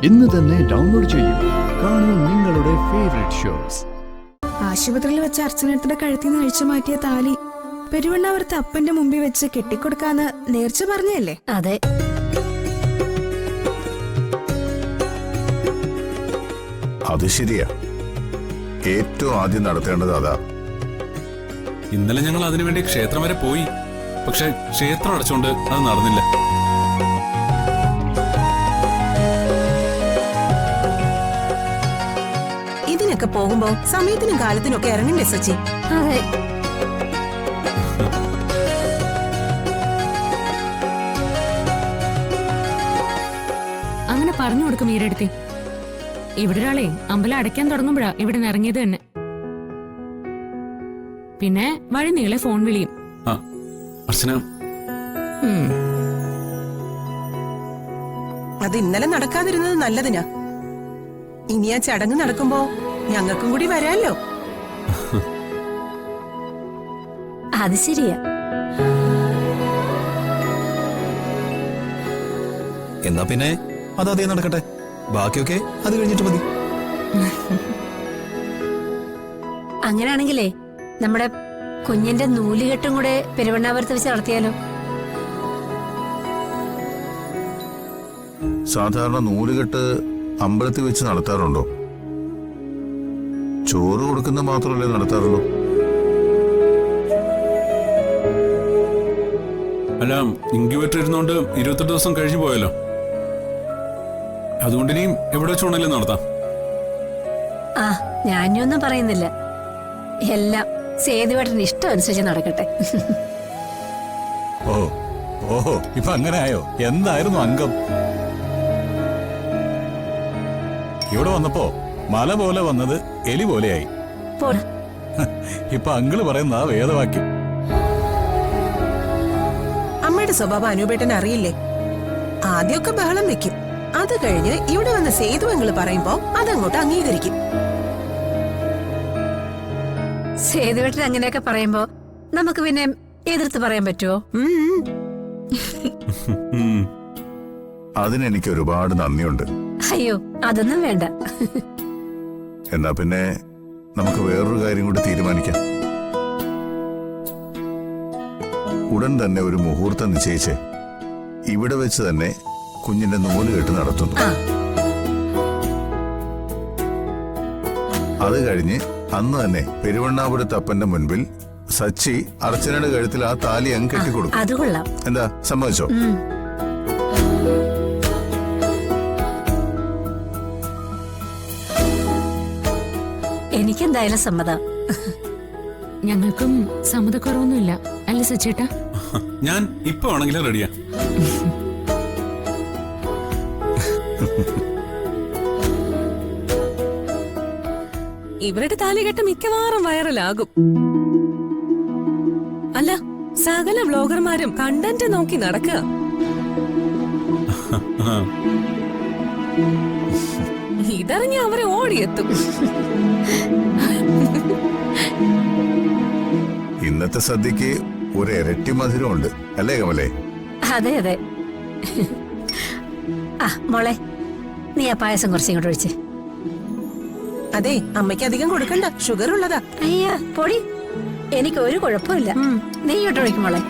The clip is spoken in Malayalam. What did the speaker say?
ഇന്ന് തന്നെ ഡൗൺലോഡ് ചെയ്യൂ. കാണൂ നിങ്ങളുടെ ഫേവറേറ്റ് ഷോസ്. ആശുപത്രിയിൽ വെച്ച് അർച്ചനയുടെ കഴുത്തിൽ നിന്ന് അഴിച്ചു മാറ്റിയ താലി പെരുവണ്ണാവരത്തെ അപ്പന്റെ മുമ്പിൽ വെച്ച് കെട്ടിക്കൊടുക്കാന്ന് നേർച്ച പറഞ്ഞല്ലേ? അതെ. അത് ശരിയാ. ഏറ്റവും ആദ്യം നടത്തേണ്ടത് അതാ. ഇന്നലെ ഞങ്ങൾ അതിനുവേണ്ടി ക്ഷേത്രം വരെ പോയി. പക്ഷെ ക്ഷേത്രം അടച്ചോണ്ട് അത് നടന്നില്ല. ഇതിനൊക്കെ പോകുമ്പോ സമയത്തിനും കാലത്തിനും ഒക്കെ ഇറങ്ങണ്ടേ സച്ചി? അതെ. അങ്ങനെ പറഞ്ഞു കൊടുക്കും ഈരടുത്തി. ഇവിടെ ഒരാളെ അമ്പലം അടയ്ക്കാൻ തുടങ്ങുമ്പോഴാ ഇവിടെ നിന്ന് ഇറങ്ങിയത് തന്നെ. പിന്നെ വഴി നീളെ ഫോൺ വിളിയും. അർച്ചന, അത് ഇന്നലെ നടക്കാതിരുന്നത് നല്ലതിനാ. ഇനി ആ ചടങ്ങ് നടക്കുമ്പോ ഞങ്ങൾക്കും കൂടി വരാല്ലോ. അത് ശരിയാ. എന്നാ പിന്നെ അതേ നടക്കട്ടെ. ബാക്കിയൊക്കെ അത് കഴിഞ്ഞിട്ട് മതി. അങ്ങനെയാണെങ്കിലേ നമ്മുടെ കുഞ്ഞിന്റെ നൂലുകെട്ടും കൂടെ പെരുവണ്ണാപുരത്ത് വെച്ച് നടത്തിയാലോ? സാധാരണ നൂലുകെട്ട് അമ്പലത്തിൽ വെച്ച് നടത്താറുണ്ടോ? ചോറ് കൊടുക്കുന്ന മാത്രമല്ലേ നടത്താറുള്ളൂ? അല്ല, ഇൻക്യുബേറ്റർ ഇരുന്നോണ്ട് 28 ദിവസം കഴിഞ്ഞു പോയല്ലോ. അതുകൊണ്ട് ഇനിയും എവിടെ വെച്ചോണല്ലേ നടത്താം. ആ, ഞാനൊന്നും പറയുന്നില്ല. എല്ലാം സേതുവേട്ടന് ഇഷ്ടം അനുസരിച്ച് നടക്കട്ടെ. ഓഹോ, ഇപ്പൊ അങ്ങനെ ആയോ? എന്തായിരുന്നു അംഗം? ഇവിടെ വന്നപ്പോ മല പോലെ വന്നത് എലി പോലെയായി. ഇപ്പൊ അങ്കിള് പറയുന്ന വേദവാക്യം. അമ്മയുടെ സ്വഭാവം അനൂപേട്ടൻ അറിയില്ലേ? ആദ്യമൊക്കെ ബഹളം വെക്കും. അത് കഴിഞ്ഞ് ഇവിടെ വന്ന് സേതുവെങ്കില് പറയുമ്പോ അതങ്ങോട്ട് അംഗീകരിക്കും. സേതുവേട്ടൻ അങ്ങനെയൊക്കെ പറയുമ്പോ നമുക്ക് പിന്നെ എതിർത്ത് പറയാൻ പറ്റുമോ? അതിനെനിക്ക് ഒരുപാട് നന്ദിയുണ്ട്. അയ്യോ, അതൊന്നും വേണ്ട. എന്നാ പിന്നെ നമുക്ക് വേറൊരു കാര്യം കൂടി തീരുമാനിക്കാം. ഉടൻ തന്നെ ഒരു മുഹൂർത്തം നിശ്ചയിച്ച് ഇവിടെ വെച്ച് തന്നെ കുഞ്ഞിന്റെ നൂലുകെട്ട് നടത്തുന്നു. അത് കഴിഞ്ഞ് അന്ന് തന്നെ പെരുവണ്ണാപുരത്ത് അപ്പന്റെ മുൻപിൽ സച്ചി അർച്ചനയുടെ കഴുത്തിൽ ആ താലി അങ്ങ് കെട്ടിക്കൊടുക്കും. അത് കൊള്ളാം. എന്താ, സമ്മതിച്ചോ? എനിക്കെന്തായാലും സമ്മതം. ഞങ്ങൾക്കും സമ്മതക്കുറവൊന്നുമില്ല അല്ലേ സച്ചേട്ടാ? ഞാൻ ഇപ്പൊ ആണെങ്കിലും റെഡിയാ. ഇവരുടെ താലികെട്ട് മിക്കവാറും വൈറലാകും. അല്ല, സകല വ്ലോഗർമാരും കണ്ടന്റ് നോക്കി നടക്കുക. ഇതറിഞ്ഞ് അവരെ ഓടിയെത്തും. ഇന്നത്തെ സദ്യക്ക് ഒരു ഇരട്ടി മധുരമുണ്ട് അല്ലേ കമലേ? അതെ അതെ. ആ മോളെ, നീ ആ പായസം കുറച്ചിങ്ങോട്ട് ഒഴിച്ചേ. അതെ, അമ്മയ്ക്ക് അധികം കൊടുക്കണ്ട, ഷുഗർ ഉള്ളതാ. അയ്യാ പൊടി, എനിക്ക് ഒരു കുഴപ്പമില്ല. നീ ഇങ്ങോട്ട് ഒഴിക്കും മോളെ.